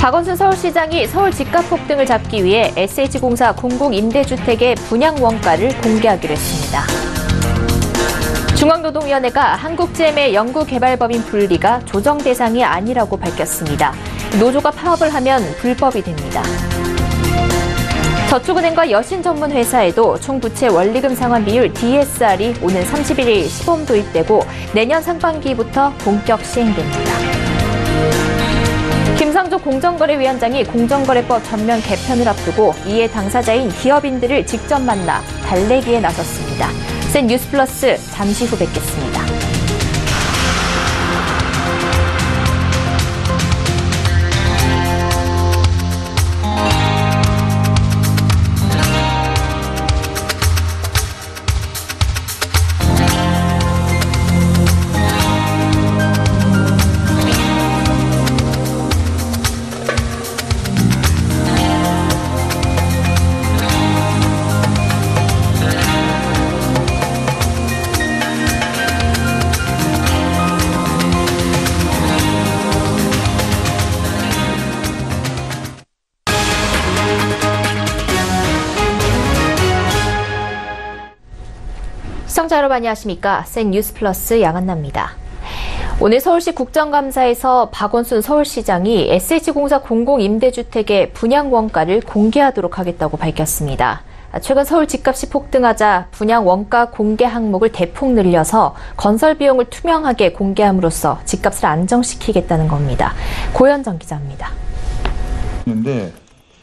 박원순 서울시장이 서울 집값 폭등을 잡기 위해 SH공사 공공임대주택의 분양 원가를 공개하기로 했습니다. 중앙노동위원회가 한국GM의 연구개발법인 분리가 조정 대상이 아니라고 밝혔습니다. 노조가 파업을 하면 불법이 됩니다. 저축은행과 여신전문회사에도 총부채 원리금 상환 비율 DSR이 오는 31일 시범 도입되고 내년 상반기부터 본격 시행됩니다. 김상조 공정거래위원장이 공정거래법 전면 개편을 앞두고 이에 당사자인 기업인들을 직접 만나 달래기에 나섰습니다. 센 뉴스 플러스 잠시 후 뵙겠습니다. 시청자 여러분 안녕하십니까? 센 뉴스 플러스 양한나입니다. 오늘 서울시 국정감사에서 박원순 서울시장이 SH공사 공공임대주택의 분양 원가를 공개하도록 하겠다고 밝혔습니다. 최근 서울 집값이 폭등하자 분양 원가 공개 항목을 대폭 늘려서 건설 비용을 투명하게 공개함으로써 집값을 안정시키겠다는 겁니다. 고현정 기자입니다.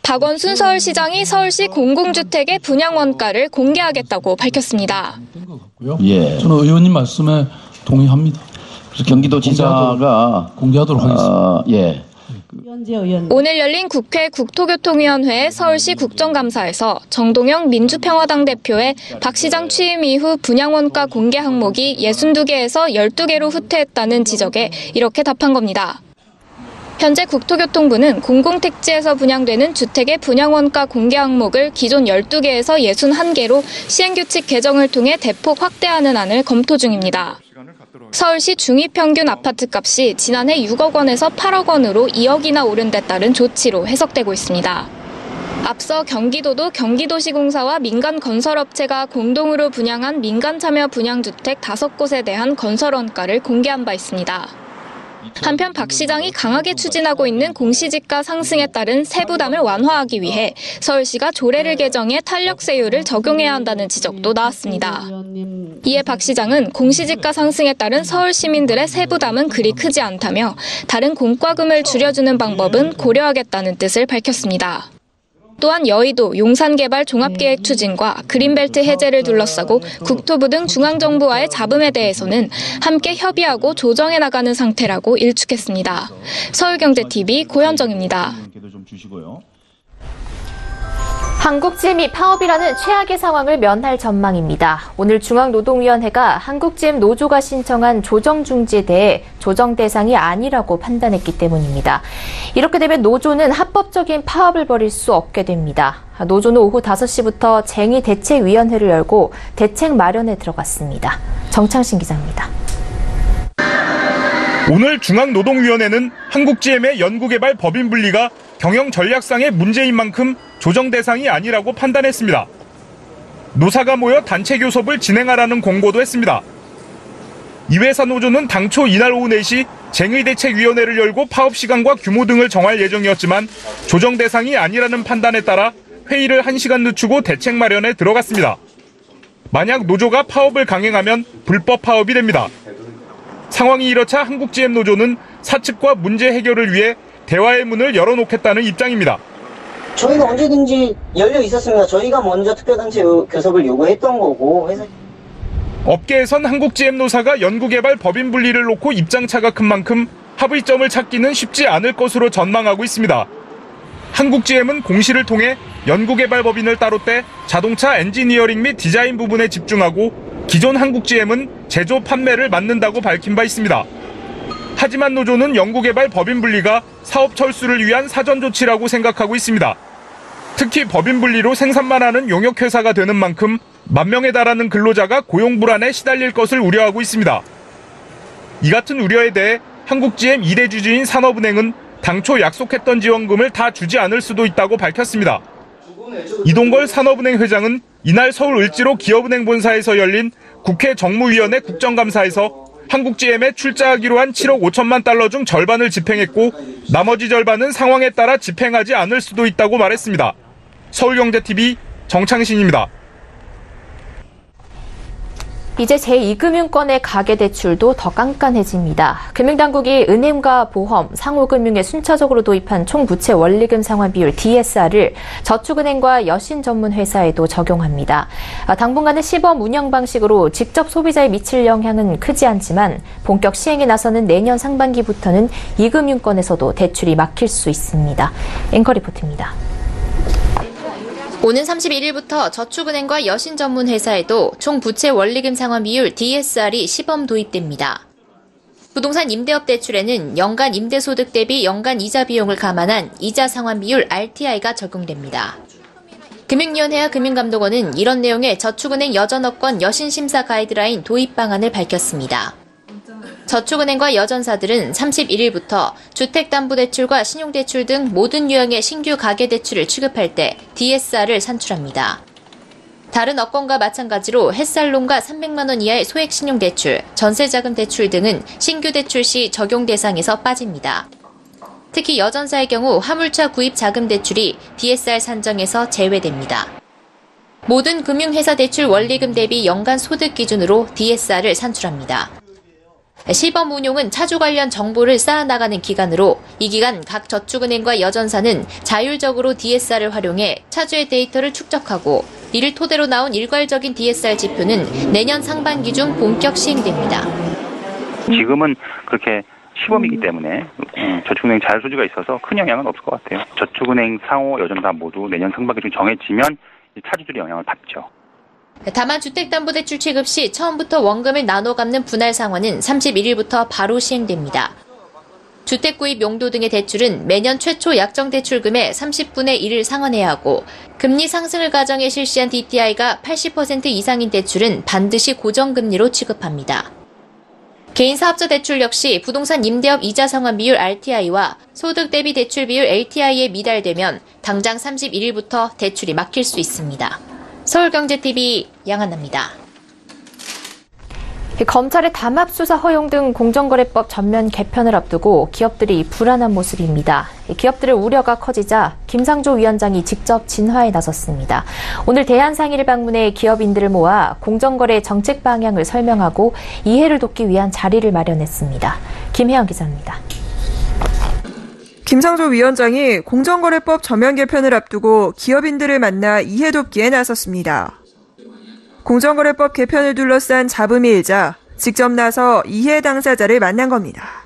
박원순 서울시장이 서울시 공공주택의 분양 원가를 공개하겠다고 밝혔습니다. 예. 저는 의원님 말씀에 동의합니다. 그래서 경기도지사가 공개하도록 하겠습니다. 예. 오늘 열린 국회 국토교통위원회 서울시 국정감사에서 정동영 민주평화당 대표의 박 시장 취임 이후 분양 원가 공개 항목이 62개에서 12개로 후퇴했다는 지적에 이렇게 답한 겁니다. 현재 국토교통부는 공공택지에서 분양되는 주택의 분양원가 공개 항목을 기존 12개에서 61개로 시행규칙 개정을 통해 대폭 확대하는 안을 검토 중입니다. 서울시 중위평균 아파트값이 지난해 6억 원에서 8억 원으로 2억이나 오른 데 따른 조치로 해석되고 있습니다. 앞서 경기도도 경기도시공사와 민간건설업체가 공동으로 분양한 민간참여 분양주택 5곳에 대한 건설원가를 공개한 바 있습니다. 한편 박 시장이 강하게 추진하고 있는 공시지가 상승에 따른 세부담을 완화하기 위해 서울시가 조례를 개정해 탄력세율을 적용해야 한다는 지적도 나왔습니다. 이에 박 시장은 공시지가 상승에 따른 서울 시민들의 세부담은 그리 크지 않다며 다른 공과금을 줄여주는 방법은 고려하겠다는 뜻을 밝혔습니다. 또한 여의도 용산개발 종합계획 추진과 그린벨트 해제를 둘러싸고 국토부 등 중앙정부와의 잡음에 대해서는 함께 협의하고 조정해 나가는 상태라고 일축했습니다. 서울경제TV 고현정입니다. 한국GM이 파업이라는 최악의 상황을 면할 전망입니다. 오늘 중앙노동위원회가 한국GM 노조가 신청한 조정 중지에 대해 조정 대상이 아니라고 판단했기 때문입니다. 이렇게 되면 노조는 합법적인 파업을 벌일 수 없게 됩니다. 노조는 오후 5시부터 쟁의 대책위원회를 열고 대책 마련에 들어갔습니다. 정창신 기자입니다. 오늘 중앙노동위원회는 한국GM의 연구개발 법인 분리가 경영 전략상의 문제인 만큼 조정 대상이 아니라고 판단했습니다. 노사가 모여 단체 교섭을 진행하라는 공고도 했습니다. 이 회사 노조는 당초 이날 오후 4시 쟁의대책위원회를 열고 파업 시간과 규모 등을 정할 예정이었지만 조정 대상이 아니라는 판단에 따라 회의를 1시간 늦추고 대책 마련에 들어갔습니다. 만약 노조가 파업을 강행하면 불법 파업이 됩니다. 상황이 이렇자 한국GM 노조는 사측과 문제 해결을 위해 대화의 문을 열어놓겠다는 입장입니다. 저희가 언제든지 열려 있었습니다. 저희가 먼저 특별단체 교섭을 요구했던 거고. 업계에선 한국GM 노사가 연구개발 법인 분리를 놓고 입장차가 큰 만큼 합의점을 찾기는 쉽지 않을 것으로 전망하고 있습니다. 한국GM은 공시를 통해 연구개발 법인을 따로 떼 자동차 엔지니어링 및 디자인 부분에 집중하고 기존 한국GM은 제조 판매를 맡는다고 밝힌 바 있습니다. 하지만 노조는 연구개발 법인 분리가 사업 철수를 위한 사전 조치라고 생각하고 있습니다. 특히 법인 분리로 생산만 하는 용역회사가 되는 만큼 10,000명에 달하는 근로자가 고용 불안에 시달릴 것을 우려하고 있습니다. 이 같은 우려에 대해 한국GM 2대 주주인 산업은행은 당초 약속했던 지원금을 다 주지 않을 수도 있다고 밝혔습니다. 이동걸 산업은행 회장은 이날 서울 을지로 기업은행 본사에서 열린 국회 정무위원회 국정감사에서 한국GM에 출자하기로 한 7억 5천만 달러 중 절반을 집행했고 나머지 절반은 상황에 따라 집행하지 않을 수도 있다고 말했습니다. 서울경제TV 정창신입니다. 이제 제2금융권의 가계대출도 더 깐깐해집니다. 금융당국이 은행과 보험, 상호금융에 순차적으로 도입한 총부채 원리금 상환 비율 DSR을 저축은행과 여신전문회사에도 적용합니다. 당분간은 시범 운영 방식으로 직접 소비자에 미칠 영향은 크지 않지만 본격 시행에 나서는 내년 상반기부터는 2금융권에서도 대출이 막힐 수 있습니다. 앵커 리포트입니다. 오는 31일부터 저축은행과 여신전문회사에도 총부채 원리금 상환 비율 DSR이 시범 도입됩니다. 부동산 임대업 대출에는 연간 임대소득 대비 연간 이자 비용을 감안한 이자 상환 비율 RTI가 적용됩니다. 금융위원회와 금융감독원은 이런 내용의 저축은행 여전업권 여신심사 가이드라인 도입 방안을 밝혔습니다. 저축은행과 여전사들은 31일부터 주택담보대출과 신용대출 등 모든 유형의 신규 가계대출을 취급할 때 DSR을 산출합니다. 다른 업권과 마찬가지로 햇살론과 300만 원 이하의 소액 신용대출, 전세자금 대출 등은 신규 대출 시 적용 대상에서 빠집니다. 특히 여전사의 경우 화물차 구입 자금 대출이 DSR 산정에서 제외됩니다. 모든 금융회사 대출 원리금 대비 연간 소득 기준으로 DSR을 산출합니다. 시범 운용은 차주 관련 정보를 쌓아나가는 기간으로 이 기간 각 저축은행과 여전사는 자율적으로 DSR을 활용해 차주의 데이터를 축적하고 이를 토대로 나온 일괄적인 DSR 지표는 내년 상반기 중 본격 시행됩니다. 지금은 그렇게 시범이기 때문에 저축은행 잘 소지가 있어서 큰 영향은 없을 것 같아요. 저축은행, 상호, 여전사 모두 내년 상반기 중 정해지면 차주들이 영향을 받죠. 다만 주택담보대출 취급 시 처음부터 원금을 나눠 갚는 분할 상환은 31일부터 바로 시행됩니다. 주택구입 용도 등의 대출은 매년 최초 약정 대출금의 30분의 1을 상환해야 하고 금리 상승을 가정해 실시한 DTI가 80% 이상인 대출은 반드시 고정금리로 취급합니다. 개인 사업자 대출 역시 부동산 임대업 이자 상환 비율 RTI와 소득 대비 대출 비율 LTI에 미달되면 당장 31일부터 대출이 막힐 수 있습니다. 서울경제TV 양한나입니다. 검찰의 담합수사 허용 등 공정거래법 전면 개편을 앞두고 기업들이 불안한 모습입니다. 기업들의 우려가 커지자 김상조 위원장이 직접 진화에 나섰습니다. 오늘 대한상의를 방문해 기업인들을 모아 공정거래 정책 방향을 설명하고 이해를 돕기 위한 자리를 마련했습니다. 김혜영 기자입니다. 김상조 위원장이 공정거래법 전면 개편을 앞두고 기업인들을 만나 이해돕기에 나섰습니다. 공정거래법 개편을 둘러싼 잡음이 일자 직접 나서 이해 당사자를 만난 겁니다.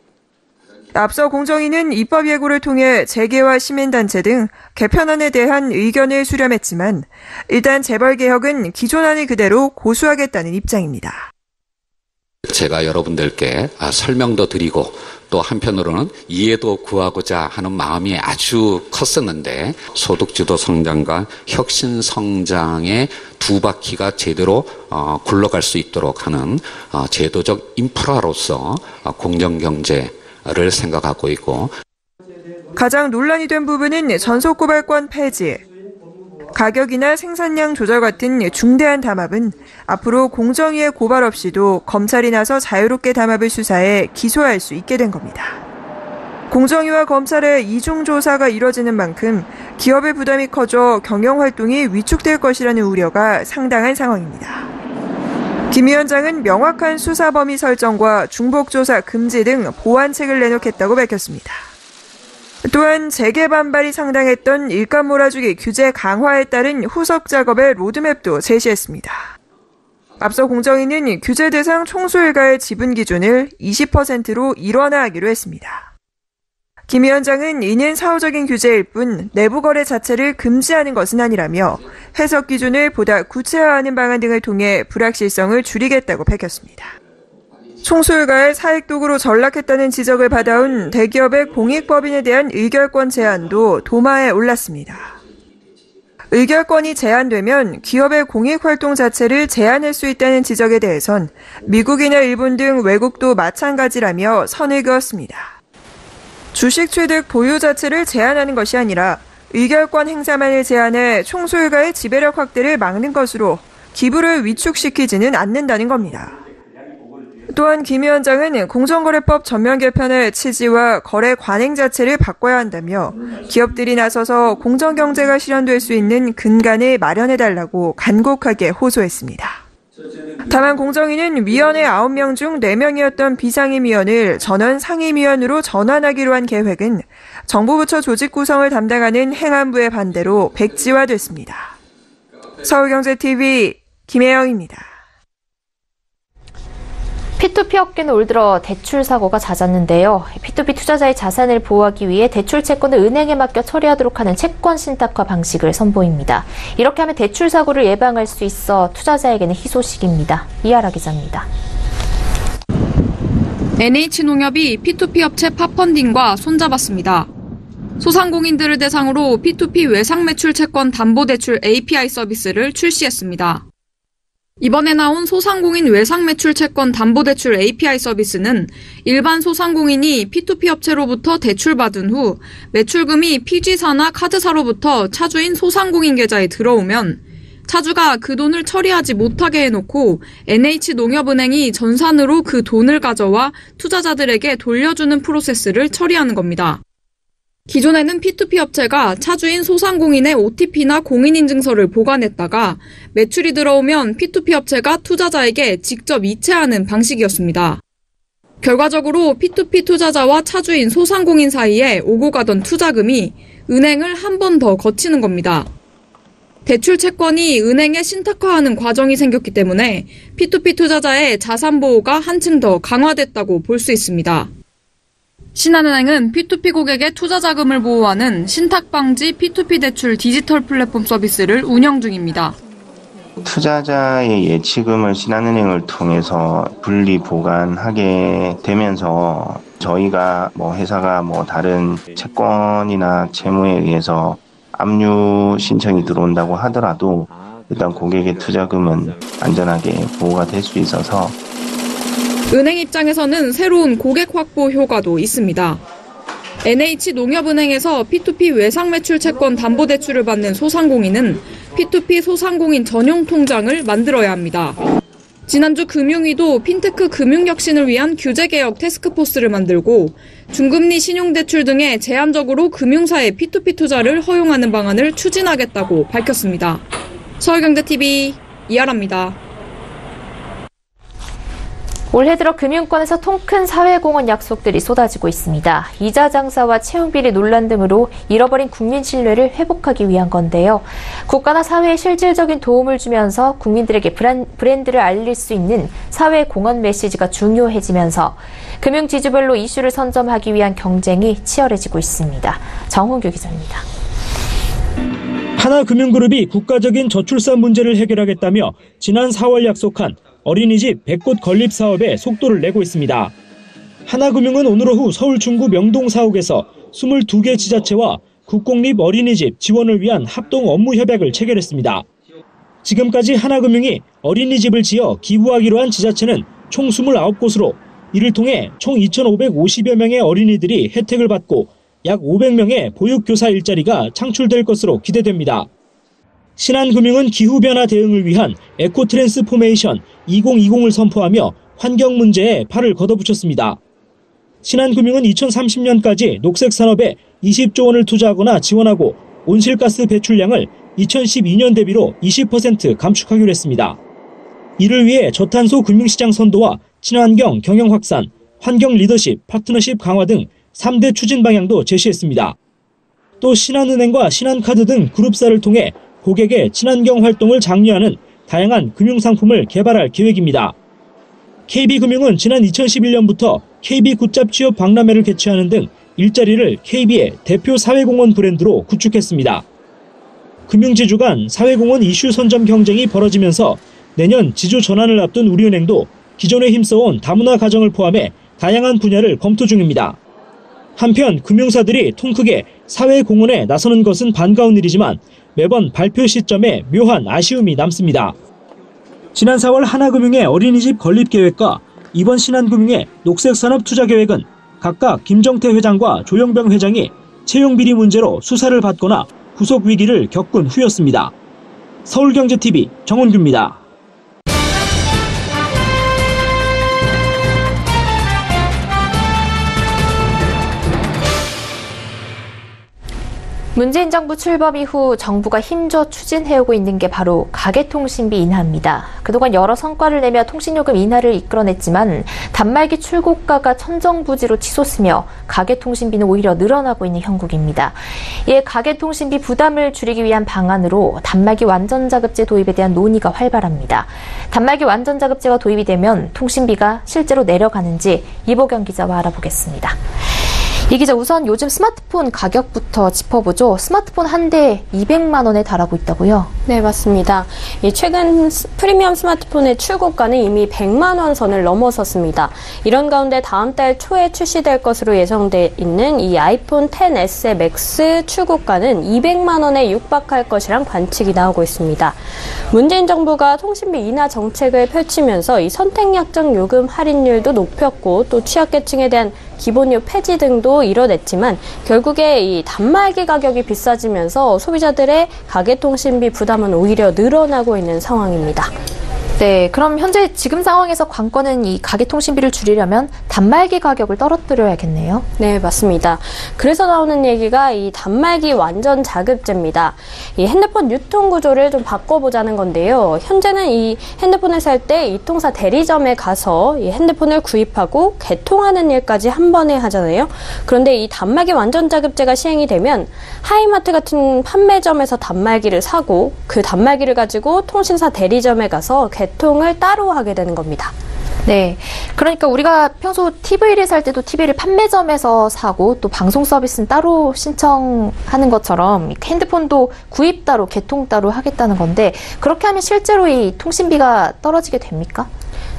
앞서 공정위는 입법 예고를 통해 재계와 시민단체 등 개편안에 대한 의견을 수렴했지만 일단 재벌개혁은 기존안을 그대로 고수하겠다는 입장입니다. 제가 여러분들께 설명도 드리고 또 한편으로는 이해도 구하고자 하는 마음이 아주 컸었는데 소득주도 성장과 혁신 성장의 두 바퀴가 제대로 굴러갈 수 있도록 하는 제도적 인프라로서 공정경제를 생각하고 있고 가장 논란이 된 부분은 전속고발권 폐지, 가격이나 생산량 조절 같은 중대한 담합은 앞으로 공정위의 고발 없이도 검찰이 나서 자유롭게 담합을 수사해 기소할 수 있게 된 겁니다. 공정위와 검찰의 이중조사가 이뤄지는 만큼 기업의 부담이 커져 경영활동이 위축될 것이라는 우려가 상당한 상황입니다. 김 위원장은 명확한 수사 범위 설정과 중복조사 금지 등 보완책을 내놓겠다고 밝혔습니다. 또한 재계 반발이 상당했던 일감 몰아주기 규제 강화에 따른 후속 작업의 로드맵도 제시했습니다. 앞서 공정위는 규제 대상 총수일가의 지분 기준을 20%로 일원화하기로 했습니다. 김 위원장은 이는 사후적인 규제일 뿐 내부 거래 자체를 금지하는 것은 아니라며 해석 기준을 보다 구체화하는 방안 등을 통해 불확실성을 줄이겠다고 밝혔습니다. 총수일가의 사익 도구로 전락했다는 지적을 받아온 대기업의 공익법인에 대한 의결권 제한도 도마에 올랐습니다. 의결권이 제한되면 기업의 공익활동 자체를 제한할 수 있다는 지적에 대해선 미국이나 일본 등 외국도 마찬가지라며 선을 그었습니다. 주식 취득 보유 자체를 제한하는 것이 아니라 의결권 행사만을 제한해 총수일가의 지배력 확대를 막는 것으로 기부를 위축시키지는 않는다는 겁니다. 또한 김 위원장은 공정거래법 전면 개편의 취지와 거래 관행 자체를 바꿔야 한다며 기업들이 나서서 공정경제가 실현될 수 있는 근간을 마련해달라고 간곡하게 호소했습니다. 다만 공정위는 위원회 9명 중 4명이었던 비상임위원을 전원 상임위원으로 전환하기로 한 계획은 정부 부처 조직 구성을 담당하는 행안부의 반대로 백지화됐습니다. 서울경제TV 김혜영입니다. P2P 업계는 올 들어 대출 사고가 잦았는데요. P2P 투자자의 자산을 보호하기 위해 대출 채권을 은행에 맡겨 처리하도록 하는 채권 신탁화 방식을 선보입니다. 이렇게 하면 대출 사고를 예방할 수 있어 투자자에게는 희소식입니다. 이하라 기자입니다. NH농협이 P2P 업체 팝펀딩과 손잡았습니다. 소상공인들을 대상으로 P2P 외상매출 채권 담보대출 API 서비스를 출시했습니다. 이번에 나온 소상공인 외상매출 채권 담보대출 API 서비스는 일반 소상공인이 P2P 업체로부터 대출받은 후 매출금이 피지사나 카드사로부터 차주인 소상공인 계좌에 들어오면 차주가 그 돈을 처리하지 못하게 해놓고 NH농협은행이 전산으로 그 돈을 가져와 투자자들에게 돌려주는 프로세스를 처리하는 겁니다. 기존에는 P2P 업체가 차주인 소상공인의 OTP나 공인인증서를 보관했다가 매출이 들어오면 P2P 업체가 투자자에게 직접 이체하는 방식이었습니다. 결과적으로 P2P 투자자와 차주인 소상공인 사이에 오고 가던 투자금이 은행을 한 번 더 거치는 겁니다. 대출 채권이 은행에 신탁화하는 과정이 생겼기 때문에 P2P 투자자의 자산 보호가 한층 더 강화됐다고 볼 수 있습니다. 신한은행은 P2P 고객의 투자 자금을 보호하는 신탁방지 P2P 대출 디지털 플랫폼 서비스를 운영 중입니다. 투자자의 예치금을 신한은행을 통해서 분리 보관하게 되면서 저희가 회사가 다른 채권이나 채무에 의해서 압류 신청이 들어온다고 하더라도 일단 고객의 투자금은 안전하게 보호가 될 수 있어서 은행 입장에서는 새로운 고객 확보 효과도 있습니다. NH농협은행에서 P2P 외상매출 채권 담보대출을 받는 소상공인은 P2P 소상공인 전용 통장을 만들어야 합니다. 지난주 금융위도 핀테크 금융혁신을 위한 규제개혁 태스크포스를 만들고 중금리 신용대출 등에 제한적으로 금융사의 P2P 투자를 허용하는 방안을 추진하겠다고 밝혔습니다. 서울경제TV 이하라입니다. 올해 들어 금융권에서 통큰 사회공헌 약속들이 쏟아지고 있습니다. 이자 장사와 채용비리 논란 등으로 잃어버린 국민 신뢰를 회복하기 위한 건데요. 국가나 사회에 실질적인 도움을 주면서 국민들에게 브랜드를 알릴 수 있는 사회공헌 메시지가 중요해지면서 금융지주별로 이슈를 선점하기 위한 경쟁이 치열해지고 있습니다. 정훈규 기자입니다. 하나금융그룹이 국가적인 저출산 문제를 해결하겠다며 지난 4월 약속한 어린이집 100곳 건립 사업에 속도를 내고 있습니다. 하나금융은 오늘 오후 서울 중구 명동 사옥에서 22개 지자체와 국공립 어린이집 지원을 위한 합동 업무 협약을 체결했습니다. 지금까지 하나금융이 어린이집을 지어 기부하기로 한 지자체는 총 29곳으로 이를 통해 총 2,550여 명의 어린이들이 혜택을 받고 약 500명의 보육교사 일자리가 창출될 것으로 기대됩니다. 신한금융은 기후변화 대응을 위한 에코트랜스포메이션 2020을 선포하며 환경 문제에 팔을 걷어붙였습니다. 신한금융은 2030년까지 녹색산업에 20조 원을 투자하거나 지원하고 온실가스 배출량을 2012년 대비로 20% 감축하기로 했습니다. 이를 위해 저탄소 금융시장 선도와 친환경 경영 확산, 환경 리더십, 파트너십 강화 등 3대 추진 방향도 제시했습니다. 또 신한은행과 신한카드 등 그룹사를 통해 고객의 친환경 활동을 장려하는 다양한 금융상품을 개발할 계획입니다. KB금융은 지난 2011년부터 KB 굿잡 취업 박람회를 개최하는 등 일자리를 KB의 대표 사회공헌 브랜드로 구축했습니다. 금융지주 간 사회공헌 이슈 선점 경쟁이 벌어지면서 내년 지주 전환을 앞둔 우리은행도 기존에 힘써온 다문화 가정을 포함해 다양한 분야를 검토 중입니다. 한편 금융사들이 통 크게 사회공헌에 나서는 것은 반가운 일이지만 매번 발표 시점에 묘한 아쉬움이 남습니다. 지난 4월 하나금융의 어린이집 건립 계획과 이번 신한금융의 녹색산업 투자 계획은 각각 김정태 회장과 조영병 회장이 채용비리 문제로 수사를 받거나 구속 위기를 겪은 후였습니다. 서울경제TV 정원규입니다. 문재인 정부 출범 이후 정부가 힘줘 추진해오고 있는 게 바로 가계통신비 인하입니다. 그동안 여러 성과를 내며 통신요금 인하를 이끌어냈지만 단말기 출고가가 천정부지로 치솟으며 가계통신비는 오히려 늘어나고 있는 형국입니다. 이에 가계통신비 부담을 줄이기 위한 방안으로 단말기 완전자급제 도입에 대한 논의가 활발합니다. 단말기 완전자급제가 도입이 되면 통신비가 실제로 내려가는지 이보경 기자와 알아보겠습니다. 이 기자, 우선 요즘 스마트폰 가격부터 짚어보죠. 스마트폰 한 대에 200만 원에 달하고 있다고요? 네, 맞습니다. 최근 프리미엄 스마트폰의 출고가는 이미 100만 원 선을 넘어섰습니다. 이런 가운데 다음 달 초에 출시될 것으로 예정돼 있는 이 아이폰 XS의 맥스 출고가는 200만 원에 육박할 것이란 관측이 나오고 있습니다. 문재인 정부가 통신비 인하 정책을 펼치면서 이 선택약정 요금 할인율도 높였고 또 취약계층에 대한 기본료 폐지 등도 이뤄냈지만 결국에 이 단말기 가격이 비싸지면서 소비자들의 가계통신비 부담은 오히려 늘어나고 있는 상황입니다. 네, 그럼 현재 지금 상황에서 관건은 이 가계통신비를 줄이려면 단말기 가격을 떨어뜨려야겠네요. 네, 맞습니다. 그래서 나오는 얘기가 이 단말기 완전 자급제입니다. 이 핸드폰 유통 구조를 좀 바꿔보자는 건데요. 현재는 이 핸드폰을 살 때 이 통사 대리점에 가서 이 핸드폰을 구입하고 개통하는 일까지 한 번에 하잖아요. 그런데 이 단말기 완전 자급제가 시행이 되면 하이마트 같은 판매점에서 단말기를 사고 그 단말기를 가지고 통신사 대리점에 가서 개통을 따로 하게 되는 겁니다. 네, 그러니까 우리가 평소 TV를 살 때도 TV를 판매점에서 사고 또 방송 서비스는 따로 신청하는 것처럼 핸드폰도 구입 따로, 개통 따로 하겠다는 건데 그렇게 하면 실제로 이 통신비가 떨어지게 됩니까?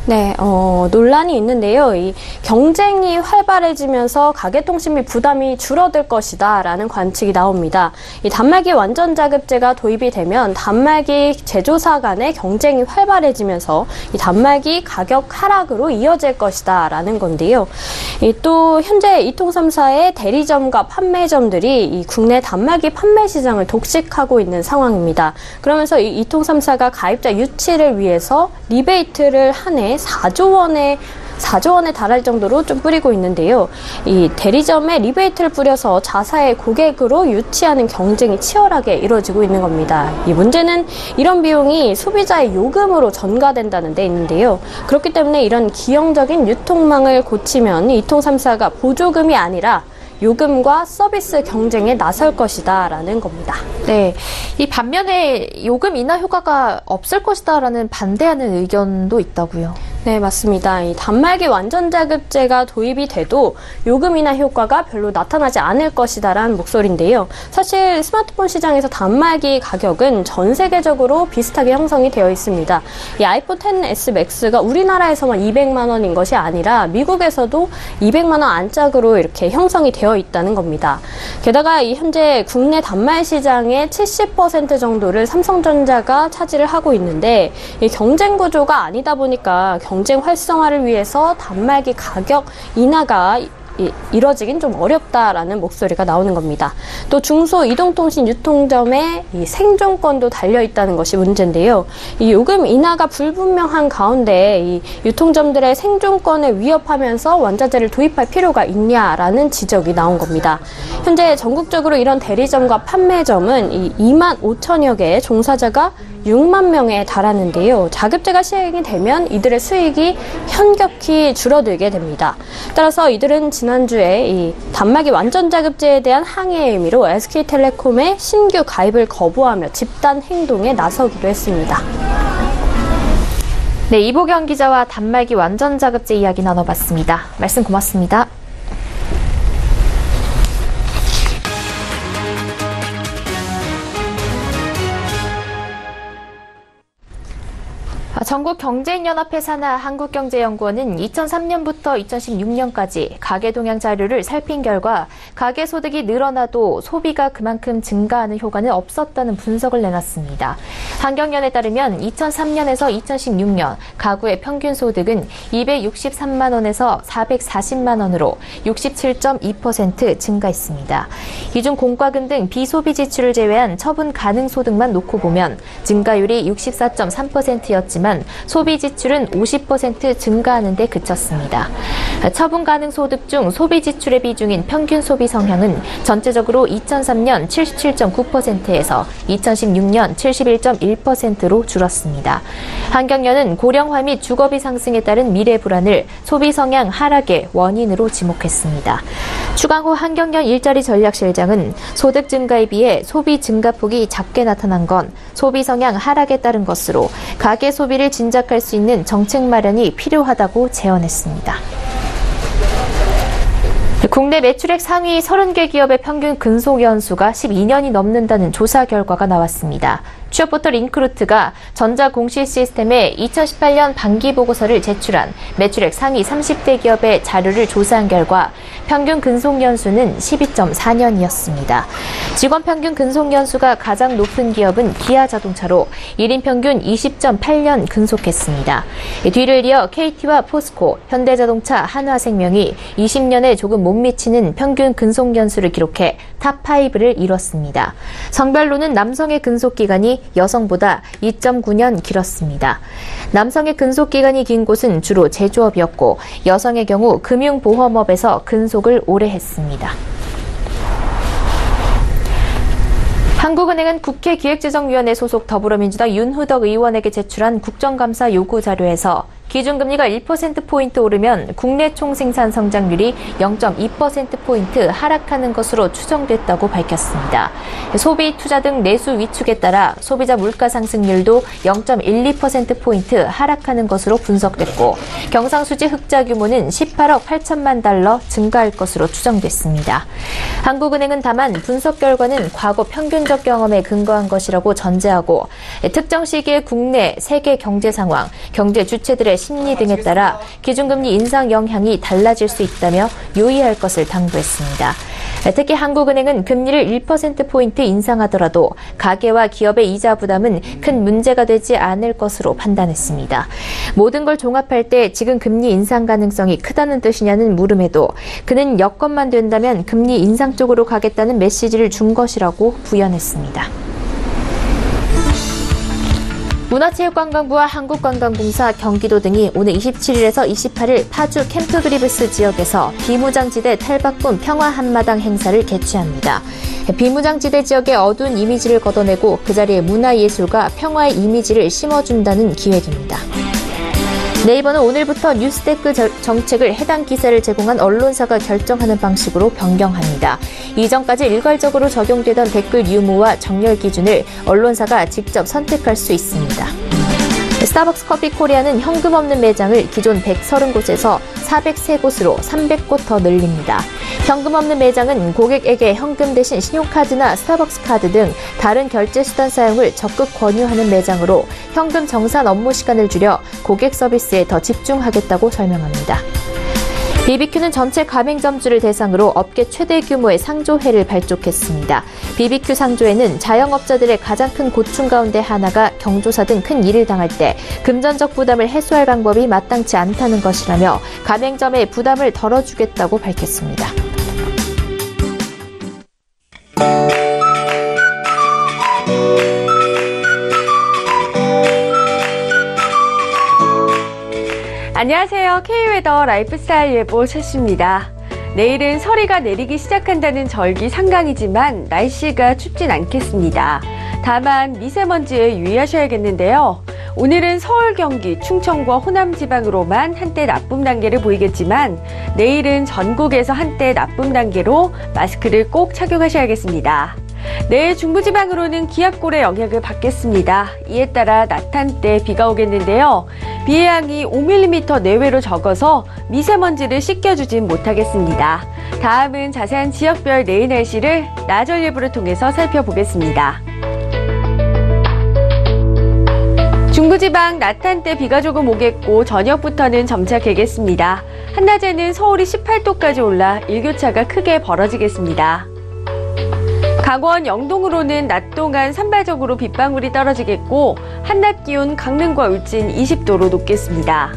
네, 논란이 있는데요. 이 경쟁이 활발해지면서 가계통신비 부담이 줄어들 것이다라는 관측이 나옵니다. 이 단말기 완전 자급제가 도입이 되면 단말기 제조사 간의 경쟁이 활발해지면서 이 단말기 가격 하락으로 이어질 것이다라는 건데요. 또 현재 이통 3사의 대리점과 판매점들이 이 국내 단말기 판매 시장을 독식하고 있는 상황입니다. 그러면서 이 이통 3사가 가입자 유치를 위해서 리베이트를 한 해 4조 원에 달할 정도로 좀 뿌리고 있는데요. 이 대리점에 리베이트를 뿌려서 자사의 고객으로 유치하는 경쟁이 치열하게 이루어지고 있는 겁니다. 이 문제는 이런 비용이 소비자의 요금으로 전가된다는 데 있는데요. 그렇기 때문에 이런 기형적인 유통망을 고치면 이통 3사가 보조금이 아니라 요금과 서비스 경쟁에 나설 것이다라는 겁니다. 네, 이 반면에 요금 인하 효과가 없을 것이다라는 반대하는 의견도 있다고요. 네, 맞습니다. 이 단말기 완전 자급제가 도입이 돼도 요금 인하 효과가 별로 나타나지 않을 것이다라는 목소리인데요. 사실 스마트폰 시장에서 단말기 가격은 전 세계적으로 비슷하게 형성이 되어 있습니다. 이 아이폰 XS 맥스가 우리나라에서만 200만 원인 것이 아니라 미국에서도 200만 원 안짝으로 이렇게 형성이 되어 있다는 겁니다. 게다가 이 현재 국내 단말 시장의 70% 정도를 삼성전자가 차지를 하고 있는데 이 경쟁 구조가 아니다 보니까 경쟁 활성화를 위해서 단말기 가격 인하가 이뤄지긴 좀 어렵다라는 목소리가 나오는 겁니다. 또 중소 이동통신 유통점에 이 생존권도 달려 있다는 것이 문제인데요. 이 요금 인하가 불분명한 가운데 이 유통점들의 생존권을 위협하면서 완자재를 도입할 필요가 있냐라는 지적이 나온 겁니다. 현재 전국적으로 이런 대리점과 판매점은 이 2만 5천여 개의 종사자가 6만 명에 달하는데요. 자급제가 시행이 되면 이들의 수익이 현격히 줄어들게 됩니다. 따라서 이들은 지난주에 이 단말기 완전 자급제에 대한 항의의 의미로 SK텔레콤의 신규 가입을 거부하며 집단 행동에 나서기도 했습니다. 네, 이보경 기자와 단말기 완전 자급제 이야기 나눠봤습니다. 말씀 고맙습니다. 전국경제인연합회 산하 한국경제연구원은 2003년부터 2016년까지 가계동향 자료를 살핀 결과 가계소득이 늘어나도 소비가 그만큼 증가하는 효과는 없었다는 분석을 내놨습니다. 한경연에 따르면 2003년에서 2016년 가구의 평균 소득은 263만 원에서 440만 원으로 67.2% 증가했습니다. 이 중 공과금 등 비소비 지출을 제외한 처분 가능 소득만 놓고 보면 증가율이 64.3%였지만 소비 지출은 50% 증가하는 데 그쳤습니다. 처분 가능 소득 중 소비 지출의 비중인 평균 소비 성향은 전체적으로 2003년 77.9%에서 2016년 71.1%로 줄었습니다. 한경연은 고령화 및 주거비 상승에 따른 미래 불안을 소비 성향 하락의 원인으로 지목했습니다. 추강호 한경연 일자리 전략실장은 소득 증가에 비해 소비 증가폭이 작게 나타난 건 소비 성향 하락에 따른 것으로 가계 소비를 진작할 수 있는 정책 마련이 필요하다고 제언했습니다. 국내 매출액 상위 30개 기업의 평균 근속 연수가 12년이 넘는다는 조사 결과가 나왔습니다. 취업포털 인크루트가 전자공시 시스템에 2018년 반기 보고서를 제출한 매출액 상위 30대 기업의 자료를 조사한 결과 평균 근속 연수는 12.4년이었습니다. 직원 평균 근속 연수가 가장 높은 기업은 기아자동차로 1인 평균 20.8년 근속했습니다. 뒤를 이어 KT와 포스코, 현대자동차, 한화생명이 20년에 조금 못 미치는 평균 근속 연수를 기록해 탑5를 이뤘습니다. 성별로는 남성의 근속 기간이 여성보다 2.9년 길었습니다. 남성의 근속 기간이 긴 곳은 주로 제조업이었고 여성의 경우 금융보험업에서 근속을 오래 했습니다. 한국은행은 국회 기획재정위원회 소속 더불어민주당 윤후덕 의원에게 제출한 국정감사 요구 자료에서 기준금리가 1%포인트 오르면 국내 총생산 성장률이 0.2%포인트 하락하는 것으로 추정됐다고 밝혔습니다. 소비, 투자 등 내수 위축에 따라 소비자 물가 상승률도 0.12%포인트 하락하는 것으로 분석됐고 경상수지 흑자 규모는 18억 8천만 달러 증가할 것으로 추정됐습니다. 한국은행은 다만 분석 결과는 과거 평균적 경험에 근거한 것이라고 전제하고 특정 시기의 국내, 세계 경제 상황, 경제 주체들의 심리 등에 따라 기준금리 인상 영향이 달라질 수 있다며 유의할 것을 당부했습니다. 특히 한국은행은 금리를 1%포인트 인상하더라도 가계와 기업의 이자 부담은 큰 문제가 되지 않을 것으로 판단했습니다. 모든 걸 종합할 때 지금 금리 인상 가능성이 크다는 뜻이냐는 물음에도 그는 여건만 된다면 금리 인상 쪽으로 가겠다는 메시지를 준 것이라고 부연했습니다. 문화체육관광부와 한국관광공사, 경기도 등이 오늘 27일에서 28일 파주 캠프그리브스 지역에서 비무장지대 탈바꿈 평화 한마당 행사를 개최합니다. 비무장지대 지역의 어두운 이미지를 걷어내고 그 자리에 문화예술과 평화의 이미지를 심어준다는 기획입니다. 네이버는 오늘부터 뉴스데크 정책을 해당 기사를 제공한 언론사가 결정하는 방식으로 변경합니다. 이전까지 일괄적으로 적용되던 댓글 유무와 정렬 기준을 언론사가 직접 선택할 수 있습니다. 스타벅스 커피 코리아는 현금 없는 매장을 기존 130곳에서 403곳으로 300곳 더 늘립니다. 현금 없는 매장은 고객에게 현금 대신 신용카드나 스타벅스 카드 등 다른 결제 수단 사용을 적극 권유하는 매장으로 현금 정산 업무 시간을 줄여 고객 서비스에 더 집중하겠다고 설명합니다. BBQ는 전체 가맹점주를 대상으로 업계 최대 규모의 상조회를 발족했습니다. BBQ 상조회는 자영업자들의 가장 큰 고충 가운데 하나가 경조사 등 큰 일을 당할 때 금전적 부담을 해소할 방법이 마땅치 않다는 것이라며 가맹점의 부담을 덜어주겠다고 밝혔습니다. 안녕하세요. K웨더 라이프스타일 예보 최씨입니다. 내일은 서리가 내리기 시작한다는 절기 상강이지만 날씨가 춥진 않겠습니다. 다만 미세먼지에 유의하셔야겠는데요. 오늘은 서울, 경기, 충청과 호남 지방으로만 한때 나쁨 단계를 보이겠지만 내일은 전국에서 한때 나쁨 단계로 마스크를 꼭 착용하셔야겠습니다. 내일 중부지방으로는 기압골의 영향을 받겠습니다. 이에 따라 낮 한때 비가 오겠는데요. 비의 양이 5mm 내외로 적어서 미세먼지를 씻겨주진 못하겠습니다. 다음은 자세한 지역별 내일 날씨를 나절 예보를 통해서 살펴보겠습니다. 중부지방 낮 한때 비가 조금 오겠고 저녁부터는 점차 개겠습니다. 한낮에는 서울이 18도까지 올라 일교차가 크게 벌어지겠습니다. 강원 영동으로는 낮 동안 산발적으로 빗방울이 떨어지겠고 한낮 기온 강릉과 울진 20도로 높겠습니다.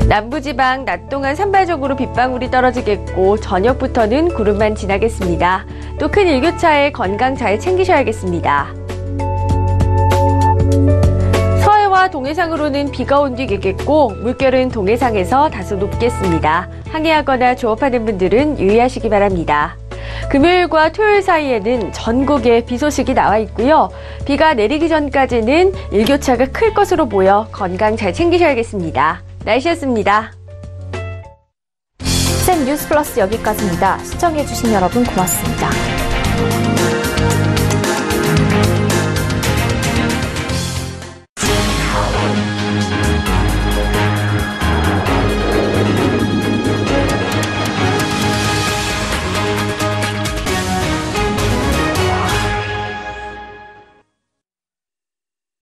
남부지방 낮 동안 산발적으로 빗방울이 떨어지겠고 저녁부터는 구름만 지나겠습니다. 또 큰 일교차에 건강 잘 챙기셔야겠습니다. 서해와 동해상으로는 비가 온 뒤 개겠고 물결은 동해상에서 다소 높겠습니다. 항해하거나 조업하는 분들은 유의하시기 바랍니다. 금요일과 토요일 사이에는 전국에 비 소식이 나와 있고요. 비가 내리기 전까지는 일교차가 클 것으로 보여 건강 잘 챙기셔야겠습니다. 날씨였습니다. 센 뉴스 플러스 여기까지입니다. 시청해주신 여러분 고맙습니다.